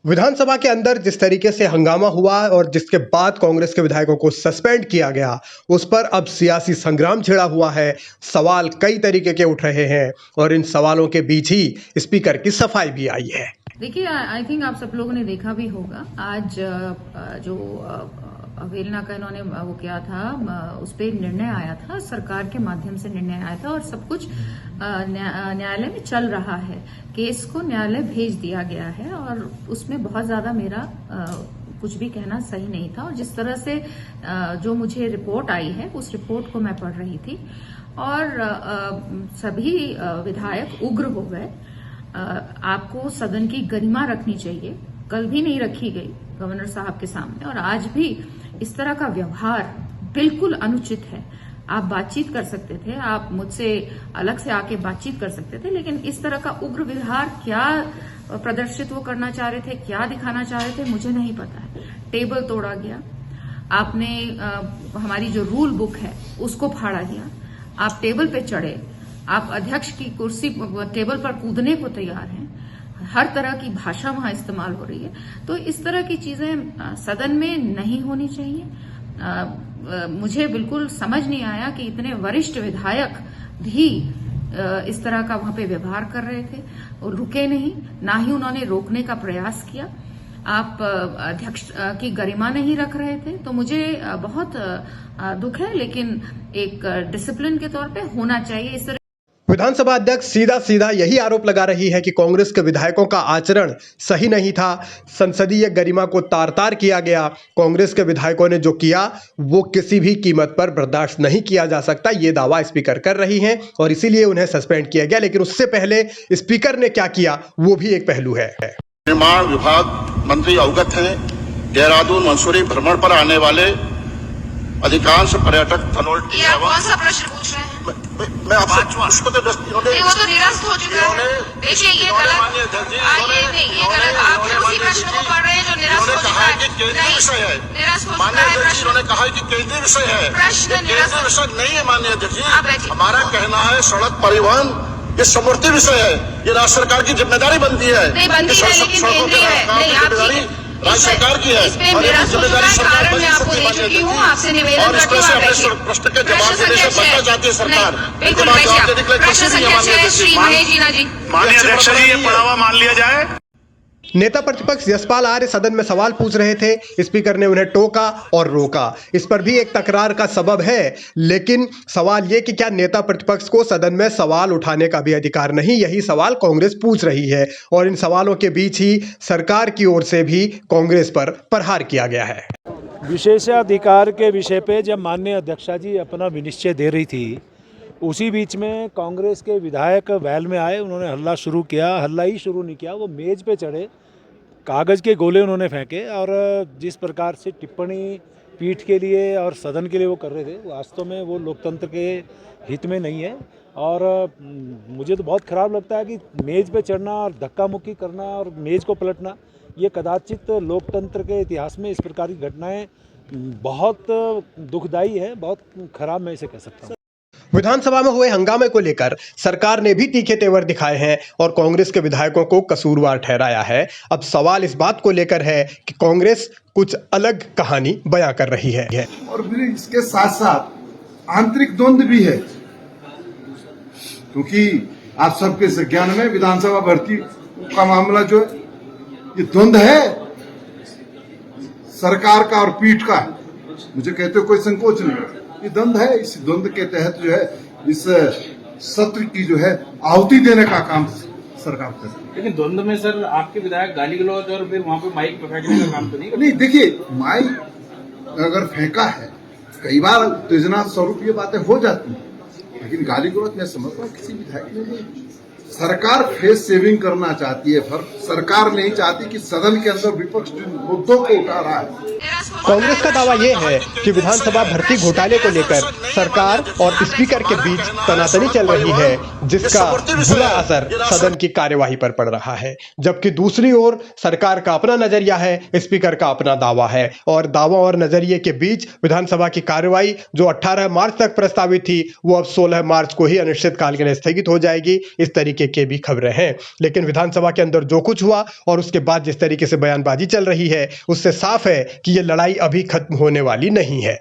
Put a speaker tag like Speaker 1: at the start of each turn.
Speaker 1: विधानसभा के अंदर जिस तरीके से हंगामा हुआ और जिसके बाद कांग्रेस के विधायकों को सस्पेंड किया गया, उस पर अब सियासी संग्राम छिड़ा हुआ है। सवाल कई तरीके के उठ रहे हैं और इन सवालों के बीच ही स्पीकर की सफाई भी आई है।
Speaker 2: देखिए, आई थिंक आप सब लोगों ने देखा भी होगा आज जो अवेलना का इन्होंने वो किया था, उस पर निर्णय आया था, सरकार के माध्यम से निर्णय आया था और सब कुछ न्यायालय में चल रहा है। केस को न्यायालय भेज दिया गया है और उसमें बहुत ज्यादा मेरा कुछ भी कहना सही नहीं था। और जिस तरह से जो मुझे रिपोर्ट आई है, उस रिपोर्ट को मैं पढ़ रही थी और सभी विधायक उग्र हो गए। आपको सदन की गरिमा रखनी चाहिए, कल भी नहीं रखी गई गवर्नर साहब के सामने और आज भी इस तरह का व्यवहार बिल्कुल अनुचित है। आप बातचीत कर सकते थे, आप मुझसे अलग से आके बातचीत कर सकते थे, लेकिन इस तरह का उग्र व्यवहार क्या प्रदर्शित वो करना चाह रहे थे, क्या दिखाना चाह रहे थे, मुझे नहीं पता है। टेबल तोड़ा गया, आपने हमारी जो रूल बुक है उसको फाड़ा गया, आप टेबल पे चढ़े, आप अध्यक्ष की कुर्सी टेबल पर कूदने को तैयार हैं, हर तरह की भाषा वहां इस्तेमाल हो रही है। तो इस तरह की चीजें सदन में नहीं होनी चाहिए। मुझे बिल्कुल समझ नहीं आया कि इतने वरिष्ठ विधायक भी इस तरह का वहां पे व्यवहार कर रहे थे और रुके नहीं, ना ही उन्होंने रोकने का प्रयास किया। आप अध्यक्ष की गरिमा नहीं रख रहे थे, तो मुझे बहुत दुख है, लेकिन एक डिसिप्लिन के तौर पे होना चाहिए। इस तरह
Speaker 1: विधानसभा अध्यक्ष सीधा सीधा यही आरोप लगा रही है कि कांग्रेस के विधायकों का आचरण सही नहीं था, संसदीय गरिमा को तार तार किया गया। कांग्रेस के विधायकों ने जो किया वो किसी भी कीमत पर बर्दाश्त नहीं किया जा सकता, ये दावा स्पीकर कर रही हैं और इसीलिए उन्हें सस्पेंड किया गया। लेकिन उससे पहले स्पीकर ने क्या किया वो भी एक पहलू है।
Speaker 3: निर्माण विभाग मंत्री अवगत हैं, देहरादून मंसूरी भ्रमण पर आने वाले अधिकांश पर्यटक धनोल्टी।
Speaker 2: कौन सा प्रश्न पूछ रहे हैं?
Speaker 3: मैं आपसे उसको तो
Speaker 2: वो तो निरस्त हो चुका है। देखिए, ये गलत, ये गलत, आप उसी प्रश्न को पढ़ रहे हैं जो निरस्त हो चुका है।
Speaker 3: केंद्रीय विषय है,
Speaker 2: निरस्त हो
Speaker 3: माननीय
Speaker 2: चुका है
Speaker 3: अध्यक्ष जी। उन्होंने कहा कि केंद्रीय विषय है,
Speaker 2: प्रश्न
Speaker 3: केंद्रीय विषय नहीं है माननीय अध्यक्ष जी।
Speaker 2: आप
Speaker 3: हमारा कहना है सड़क परिवहन ये समूर्ति विषय है, ये राज्य सरकार की जिम्मेदारी बनती है।
Speaker 2: नहीं बनती है, लेकिन केंद्रीय है। नहीं, आप
Speaker 3: राज्य सरकार की है
Speaker 2: इसमें
Speaker 3: और
Speaker 2: मेरा
Speaker 3: जिम्मेदारी सरकार
Speaker 2: कारण मैं आपको दे चुकी हूँ, आपसे निवेदन
Speaker 3: और इस
Speaker 2: करती
Speaker 3: तरह
Speaker 2: हूँ।
Speaker 3: से अपने प्रश्न के जवाब देने से बचना चाहती है सरकार।
Speaker 2: बिल्कुल, प्रश्न संख्या 6 श्री महेश जीना जी।
Speaker 4: माननीय अध्यक्ष जी, ये पड़ावा मान लिया जाए।
Speaker 1: नेता प्रतिपक्ष यशपाल आर्य सदन में सवाल पूछ रहे थे, स्पीकर ने उन्हें टोका और रोका। इस पर भी एक तकरार का सबब है, लेकिन सवाल ये कि क्या नेता प्रतिपक्ष को सदन में सवाल उठाने का भी अधिकार नहीं? यही सवाल कांग्रेस पूछ रही है और इन सवालों के बीच ही सरकार की ओर से भी कांग्रेस पर प्रहार किया गया है।
Speaker 5: विशेषाधिकार के विषय पे जब माननीय अध्यक्षा जी अपना विनिश्चय दे रही थी, उसी बीच में कांग्रेस के विधायक वैल में आए, उन्होंने हल्ला शुरू किया। हल्ला ही शुरू नहीं किया, वो मेज़ पे चढ़े, कागज़ के गोले उन्होंने फेंके और जिस प्रकार से टिप्पणी पीठ के लिए और सदन के लिए वो कर रहे थे, वास्तव में वो लोकतंत्र के हित में नहीं है। और मुझे तो बहुत ख़राब लगता है कि मेज़ पे चढ़ना और धक्का मुक्की करना और मेज़ को पलटना, ये कदाचित लोकतंत्र के इतिहास में इस प्रकार की घटनाएं बहुत दुखदाई है, बहुत ख़राब मैं इसे कह सकता हूँ।
Speaker 1: विधानसभा में हुए हंगामे को लेकर सरकार ने भी तीखे तेवर दिखाए हैं और कांग्रेस के विधायकों को कसूरवार ठहराया है। अब सवाल इस बात को लेकर है कि कांग्रेस कुछ अलग कहानी बयां कर रही है
Speaker 6: और फिर इसके साथ साथ आंतरिक द्वंद्व भी है, क्योंकि आप सबके संज्ञान में विधानसभा भर्ती का मामला जो है, ये द्वंद्व है सरकार का और पीठ का। मुझे कहते हो कोई संकोच नहीं, ये द्वंद्व है। इस द्वंद्व के तहत जो है इस सत्र की जो है आहुति देने का काम सरकार करती है।
Speaker 7: लेकिन द्वंद्व में सर आपके विधायक गाली गलौज और फिर वहाँ पे माइक फेंकने का काम तो नहीं?
Speaker 6: नहीं, देखिए, माइक अगर फेंका है, कई बार उत्तेजना स्वरूप ये बातें हो जाती हैं, लेकिन गाली गलौज मैं समझता हूँ किसी विधायक ने नहीं। सरकार फेस सेविंग करना चाहती है, पर सरकार नहीं चाहती कि सदन के अंदर विपक्ष जिन मुद्दों को उठा रहा है।
Speaker 1: कांग्रेस का दावा यह है कि विधानसभा भर्ती घोटाले को लेकर सरकार और स्पीकर के बीच तनातनी चल रही है, जिसका बुरा असर सदन की कार्यवाही पर पड़ रहा है। जबकि दूसरी ओर सरकार का अपना नजरिया है, स्पीकर का अपना दावा है और दावा और नजरिए के बीच विधानसभा की कार्यवाही जो 18 मार्च तक प्रस्तावित थी, वो अब 16 मार्च को ही अनिश्चितकाल के लिए स्थगित हो जाएगी। इस तरीके तरीके के भी खबरें हैं। लेकिन विधानसभा के अंदर जो कुछ हुआ और उसके बाद जिस तरीके से बयानबाजी चल रही है, उससे साफ है कि ये लड़ाई अभी खत्म होने वाली नहीं है।